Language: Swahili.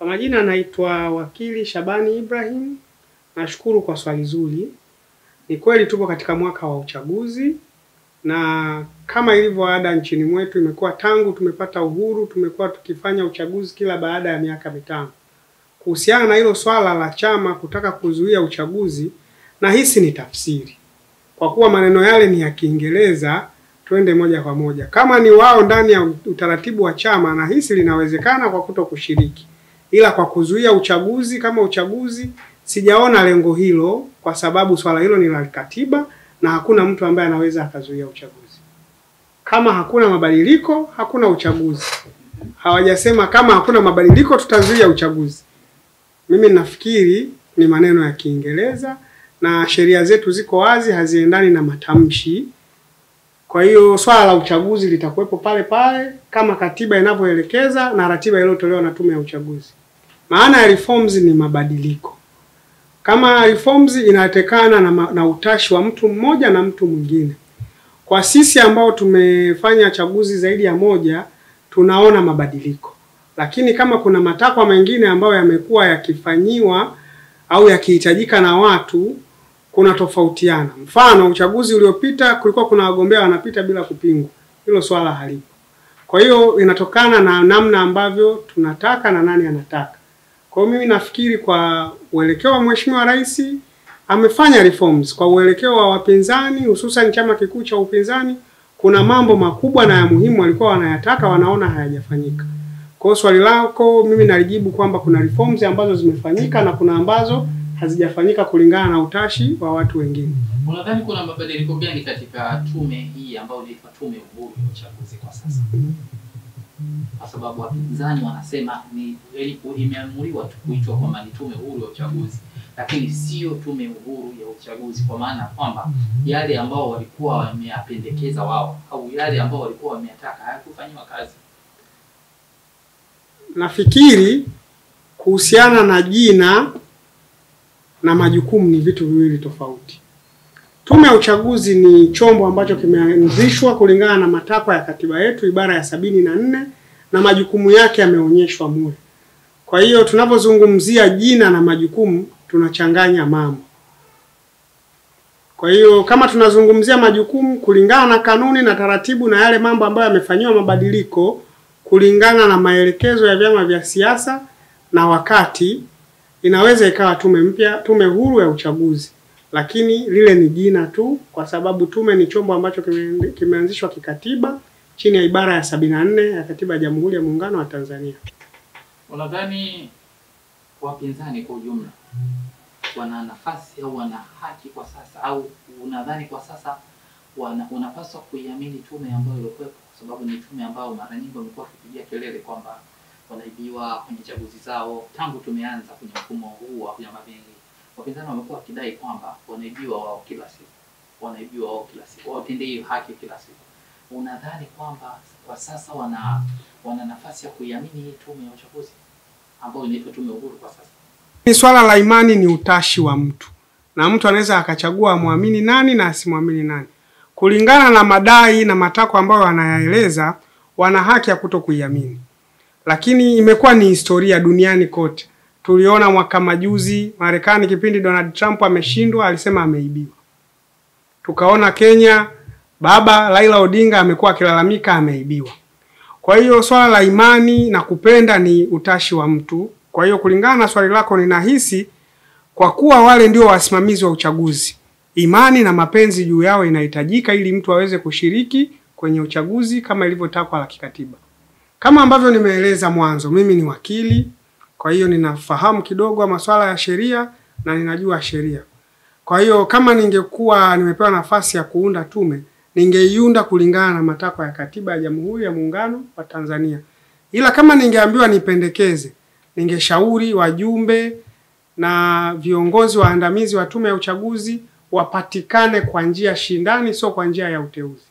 Kwa majina naitwa Wakili Shabani Ibrahim. Nashukuru kwa swali zuri. Ni kweli tupo katika mwaka wa uchaguzi, na kama ilivyo ada nchini mwetu imekuwa tangu tumepata uhuru tumekuwa tukifanya uchaguzi kila baada ya miaka mitano. Kuhusiana na hilo swala la chama kutaka kuzuia uchaguzi, na hisi ni tafsiri. Kwa kuwa maneno yale ni ya Kiingereza, twende moja kwa moja. Kama ni wao ndani ya utaratibu wa chama, na hisi linawezekana kwa kutokushiriki. Ila kwa kuzuia uchaguzi kama uchaguzi, sijaona lengo hilo, kwa sababu swala hilo ni la katiba na hakuna mtu ambaye anaweza akazuia uchaguzi. Kama hakuna mabadiliko, hakuna uchaguzi. Hawajasema kama hakuna mabadiliko tutazuia uchaguzi. Mimi nafikiri ni maneno ya Kiingereza, na sheria zetu ziko wazi, haziendani na matamshi. Kwa hiyo swala la uchaguzi litakuwepo pale pale kama katiba inavyoelekeza na ratiba iliyotolewa na tume ya uchaguzi. Maana ya reforms ni mabadiliko. Kama reforms inatekana na utashi wa mtu mmoja na mtu mwingine. Kwa sisi ambao tumefanya chaguzi zaidi ya moja, tunaona mabadiliko. Lakini kama kuna matakwa mengine ambayo yamekuwa yakifanyiwa au yakihitajika na watu, kuna tofautiana. Mfano, uchaguzi uliopita kulikuwa kuna wagombea wanapita bila kupingwa. Hilo swala halipo. Kwa hiyo inatokana na namna ambavyo tunataka na nani anataka. Kwa hiyo mimi nafikiri kwa uelekeo wa Mheshimiwa Rais amefanya reforms. Kwa uelekeo wa wapinzani, hususan chama kikuu cha upinzani, kuna mambo makubwa na ya muhimu walikuwa wanayataka, wanaona hayajafanyika. Kwa hiyo swali lako mimi nalijibu kwamba kuna reforms ambazo zimefanyika na kuna ambazo hazijafanyika kulingana na utashi wa watu wengine. Unadhani kuna mabadiliko gani katika tume hii ambayo inaitwa Tume Huru ya Uchaguzi kwa sasa? Kwa sababu wapinzani wanasema ni imeamuriwa tu kuitwa kwamba ni Tume Huru ya Uchaguzi, lakini sio Tume Huru ya Uchaguzi, kwa maana kwamba yale ambao walikuwa wameyapendekeza wao au yale ambao walikuwa wameyataka hayakufanywa kazi. Nafikiri kuhusiana na jina na majukumu ni vitu viwili tofauti. Tume ya uchaguzi ni chombo ambacho kimeanzishwa kulingana na matakwa ya katiba yetu ibara ya 74 na majukumu yake yameonyeshwa mule. Kwa hiyo tunapozungumzia jina na majukumu tunachanganya mambo. Kwa hiyo kama tunazungumzia majukumu kulingana na kanuni na taratibu na yale mambo ambayo yamefanywa mabadiliko kulingana na maelekezo ya vyama vya siasa na wakati, inaweza ikawa tume mpya, Tume Huru ya Uchaguzi. Lakini lile ni jina tu, kwa sababu tume ni chombo ambacho kimeanzishwa kikatiba chini ya ibara ya 74 ya Katiba ya Jamhuri ya Muungano wa Tanzania. Unadhani wapinzani kwa ujumla wana nafasi au wana haki kwa sasa, au unadhani kwa sasa unapaswa kuiamini tume ambayo ilikuwa, kwa sababu ni tume ambayo mara nyingi wamekuwa wakipigia kelele kwamba wanaibiwa kwenye chaguzi zao tangu tumeanza kwenye mfumo huu wa vyama vingi? Wapinzani wamekuwa wakidai kwamba wanaibiwa wao kila siku. Wanaibiwa wao kila siku. Watende hiyo haki kila siku. Unadhani kwamba kwa sasa wana nafasi ya kuiamini hii tume ya uchaguzi ambayo inaitwa Tume Huru kwa sasa? Ni swala la imani, ni utashi wa mtu. Na mtu anaweza akachagua amwamini nani na asimwamini nani. Kulingana na madai na matakwa ambayo wanayaeleza, wana haki ya kutokuiamini. Lakini imekuwa ni historia duniani kote. Tuliona mwaka majuzi Marekani kipindi Donald Trump ameshindwa alisema ameibiwa. Tukaona Kenya baba Raila Odinga amekuwa akilalamika ameibiwa. Kwa hiyo swala la imani na kupenda ni utashi wa mtu. Kwa hiyo kulingana na swali lako, ninahisi kwa kuwa wale ndio wasimamizi wa uchaguzi, imani na mapenzi juu yao inahitajika ili mtu aweze kushiriki kwenye uchaguzi kama ilivyotakwa la kikatiba. Kama ambavyo nimeeleza mwanzo, mimi ni wakili. Kwa hiyo ninafahamu kidogo masuala ya sheria na ninajua sheria. Kwa hiyo kama ningekuwa nimepewa nafasi ya kuunda tume, ningeiunda kulingana na matakwa ya Katiba ya Jamhuri ya Muungano wa Tanzania. Ila kama ningeambiwa nipendekeze, ningeshauri wajumbe na viongozi waandamizi wa tume ya uchaguzi wapatikane kwa njia shindani, sio kwa njia ya uteuzi.